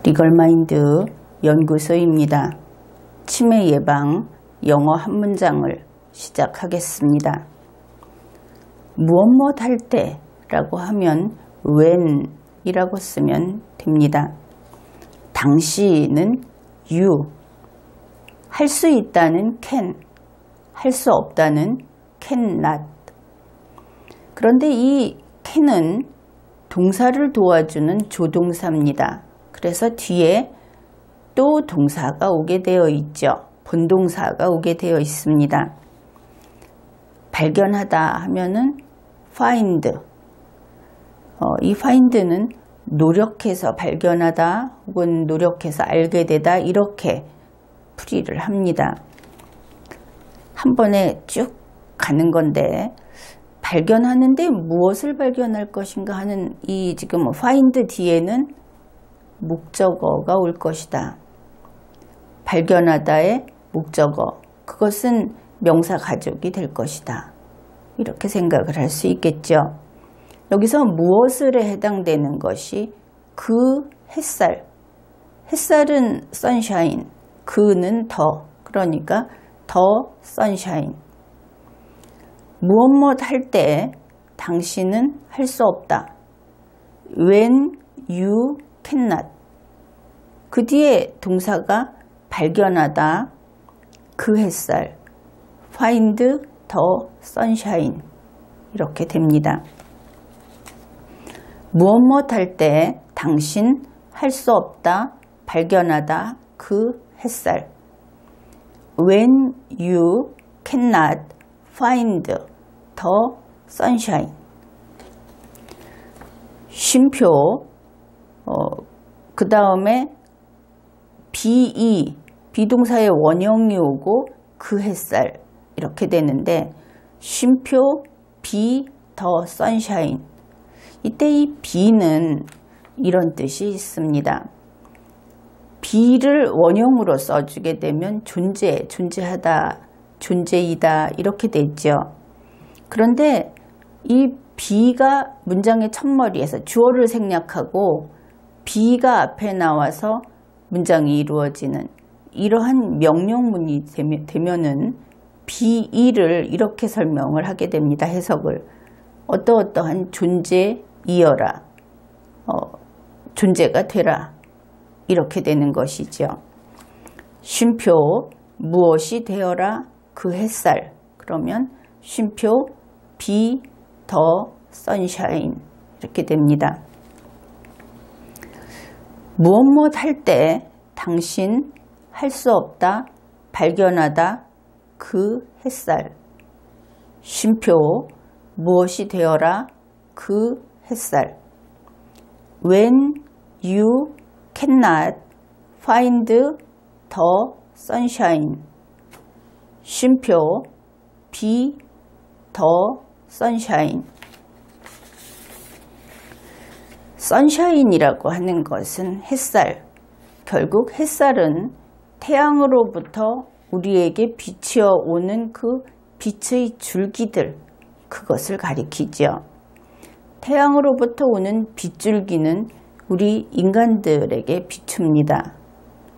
리걸마인드 연구소입니다. 치매 예방 영어 한 문장을 시작하겠습니다. 무엇 할 때 라고 하면 when 이라고 쓰면 됩니다. 당시는 you, 할 수 있다는 can, 할 수 없다는 cannot. 그런데 이 can은 동사를 도와주는 조동사입니다. 그래서 뒤에 또 동사가 오게 되어 있죠. 본동사가 오게 되어 있습니다. 발견하다 하면은 find. 이 find는 노력해서 발견하다 혹은 노력해서 알게 되다 이렇게 풀이를 합니다. 한 번에 쭉 가는 건데 발견하는데 무엇을 발견할 것인가 하는 이 지금 find 뒤에는 목적어가 올 것이다. 발견하다의 목적어, 그것은 명사 가족이 될 것이다. 이렇게 생각을 할 수 있겠죠. 여기서 무엇을에 해당되는 것이 그 햇살, 햇살은 sunshine, 그는 더, 그러니까 더 sunshine. 무엇 할 때 당신은 할 수 없다. When you cannot. 그 뒤에 동사가 발견하다, 그 햇살, find the sunshine 이렇게 됩니다. 무엇 할 때 당신 할 수 없다, 발견하다, 그 햇살. When you cannot find the sunshine. 쉼표, 그 다음에 be, 비동사의 원형이 오고 그 햇살 이렇게 되는데 쉼표 be the sunshine. 이때 이 be는 이런 뜻이 있습니다. be를 원형으로 써주게 되면 존재하다, 존재이다 이렇게 되죠. 그런데 이 be가 문장의 첫머리에서 주어를 생략하고 be가 앞에 나와서 문장이 이루어지는 이러한 명령문이 되면은 be를 이렇게 설명을 하게 됩니다. 해석을. 어떠어떠한 존재이어라. 존재가 되라. 이렇게 되는 것이죠. 쉼표 무엇이 되어라 그 햇살. 그러면 쉼표 be the sunshine 이렇게 됩니다. 무엇 할 때 당신 할 수 없다, 발견하다, 그 햇살. 쉼표 무엇이 되어라 그 햇살. When you cannot find the sunshine. 쉼표 be the sunshine. sunshine이라고 하는 것은 햇살. 결국 햇살은 태양으로부터 우리에게 비치어 오는 그 빛의 줄기들, 그것을 가리키죠. 태양으로부터 오는 빗줄기는 우리 인간들에게 비춥니다.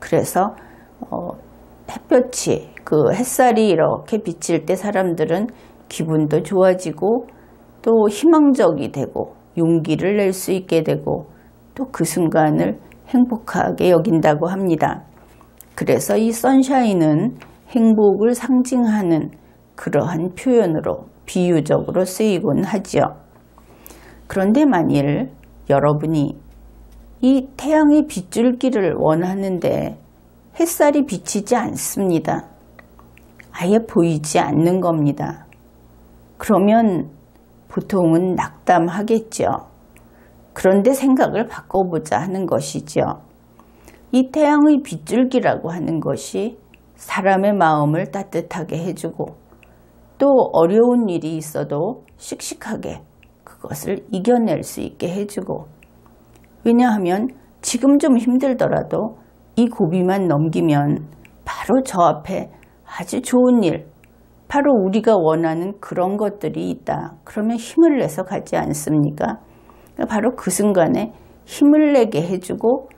그래서 햇볕이, 그 햇살이 이렇게 비칠 때 사람들은 기분도 좋아지고 또 희망적이 되고 용기를 낼 수 있게 되고 또 그 순간을 행복하게 여긴다고 합니다. 그래서 이 선샤인은 행복을 상징하는 그러한 표현으로 비유적으로 쓰이곤 하죠. 그런데 만일 여러분이 이 태양의 빗줄기를 원하는데 햇살이 비치지 않습니다. 아예 보이지 않는 겁니다. 그러면 보통은 낙담하겠죠. 그런데 생각을 바꿔보자 하는 것이죠. 이 태양의 빗줄기라고 하는 것이 사람의 마음을 따뜻하게 해주고 또 어려운 일이 있어도 씩씩하게 그것을 이겨낼 수 있게 해주고, 왜냐하면 지금 좀 힘들더라도 이 고비만 넘기면 바로 저 앞에 아주 좋은 일, 바로 우리가 원하는 그런 것들이 있다. 그러면 힘을 내서 가지 않습니까? 바로 그 순간에 힘을 내게 해주고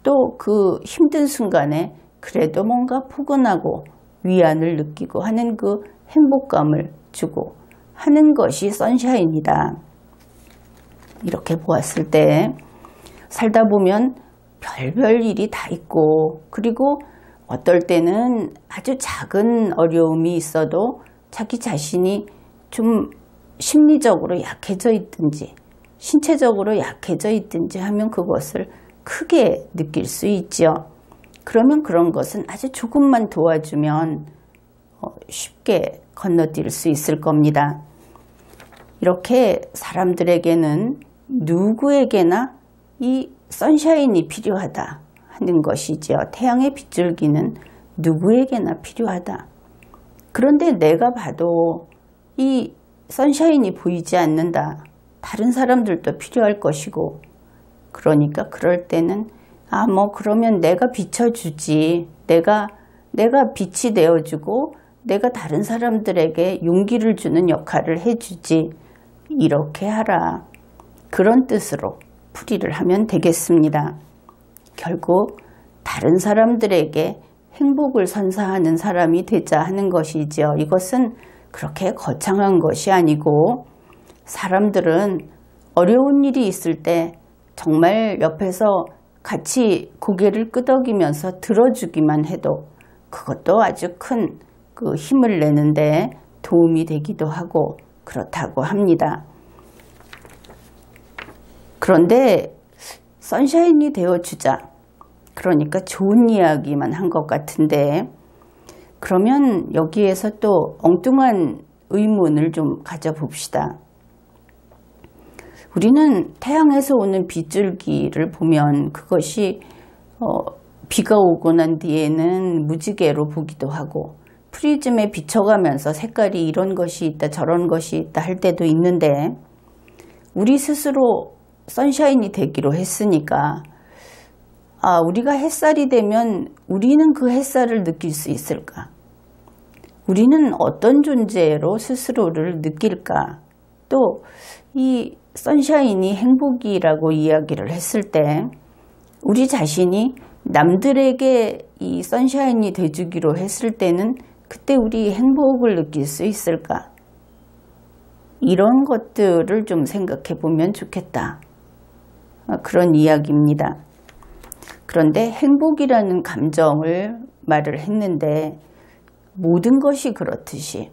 또 그 힘든 순간에 그래도 뭔가 포근하고 위안을 느끼고 하는 그 행복감을 주고 하는 것이 선샤인이다. 이렇게 보았을 때 살다 보면 별별 일이 다 있고, 그리고 어떨 때는 아주 작은 어려움이 있어도 자기 자신이 좀 심리적으로 약해져 있든지 신체적으로 약해져 있든지 하면 그것을 크게 느낄 수 있죠. 그러면 그런 것은 아주 조금만 도와주면 쉽게 건너뛸 수 있을 겁니다. 이렇게 사람들에게는 누구에게나 이 선샤인이 필요하다 하는 것이죠. 태양의 빗줄기는 누구에게나 필요하다. 그런데 내가 봐도 이 선샤인이 보이지 않는다. 다른 사람들도 필요할 것이고, 그러니까 그럴 때는 그러면 내가 비춰주지. 내가 빛이 되어주고 내가 다른 사람들에게 용기를 주는 역할을 해주지. 이렇게 하라. 그런 뜻으로 풀이를 하면 되겠습니다. 결국 다른 사람들에게 행복을 선사하는 사람이 되자 하는 것이죠. 이것은 그렇게 거창한 것이 아니고, 사람들은 어려운 일이 있을 때 정말 옆에서 같이 고개를 끄덕이면서 들어주기만 해도 그것도 아주 큰 그 힘을 내는데 도움이 되기도 하고 그렇다고 합니다. 그런데 선샤인이 되어주자. 그러니까 좋은 이야기만 한 것 같은데, 그러면 여기에서 또 엉뚱한 의문을 좀 가져봅시다. 우리는 태양에서 오는 빗줄기를 보면 그것이 비가 오고 난 뒤에는 무지개로 보기도 하고, 프리즘에 비춰가면서 색깔이 이런 것이 있다 저런 것이 있다 할 때도 있는데, 우리 스스로 선샤인이 되기로 했으니까 우리가 햇살이 되면 우리는 그 햇살을 느낄 수 있을까? 우리는 어떤 존재로 스스로를 느낄까? 또 이 선샤인이 행복이라고 이야기를 했을 때 우리 자신이 남들에게 이 선샤인이 돼주기로 했을 때는 그때 우리 행복을 느낄 수 있을까? 이런 것들을 좀 생각해 보면 좋겠다. 그런 이야기입니다. 그런데 행복이라는 감정을 말을 했는데, 모든 것이 그렇듯이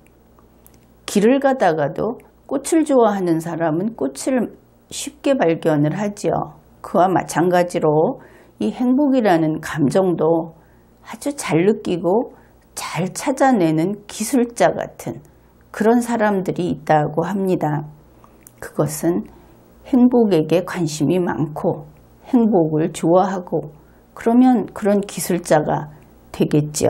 길을 가다가도 꽃을 좋아하는 사람은 꽃을 쉽게 발견을 하지요. 그와 마찬가지로 이 행복이라는 감정도 아주 잘 느끼고 잘 찾아내는 기술자 같은 그런 사람들이 있다고 합니다. 그것은 행복에게 관심이 많고 행복을 좋아하고, 그러면 그런 기술자가 되겠죠.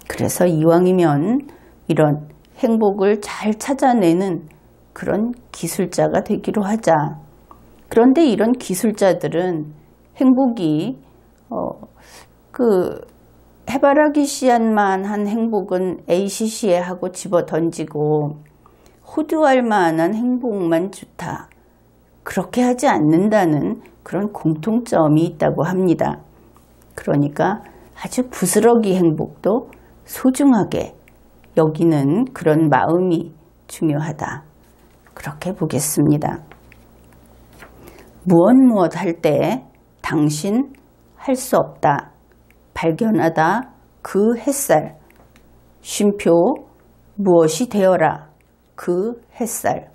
그래서 이왕이면 이런 행복을 잘 찾아내는 그런 기술자가 되기로 하자. 그런데 이런 기술자들은 행복이 해바라기 씨앗만한 행복은 ACC에 하고 집어 던지고 호두알 만한 행복만 좋다. 그렇게 하지 않는다는 그런 공통점이 있다고 합니다. 그러니까 아주 부스러기 행복도 소중하게 여기는 그런 마음이 중요하다. 그렇게 보겠습니다. 무엇 할 때 당신 할 수 없다. 발견하다 그 햇살. 쉼표 무엇이 되어라 그 햇살.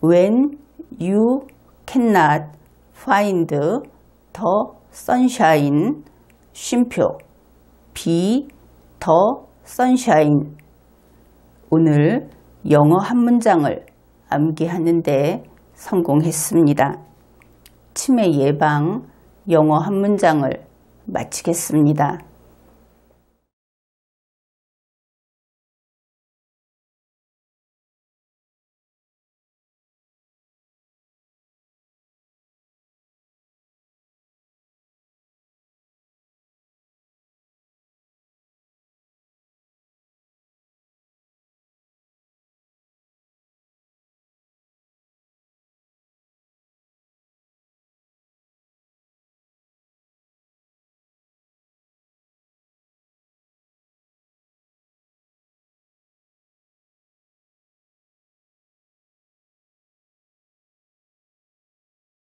When you cannot find the sunshine. 쉼표 be the sunshine. 오늘 영어 한 문장을 암기하는데 성공했습니다. 치매 예방 영어 한 문장을 마치겠습니다.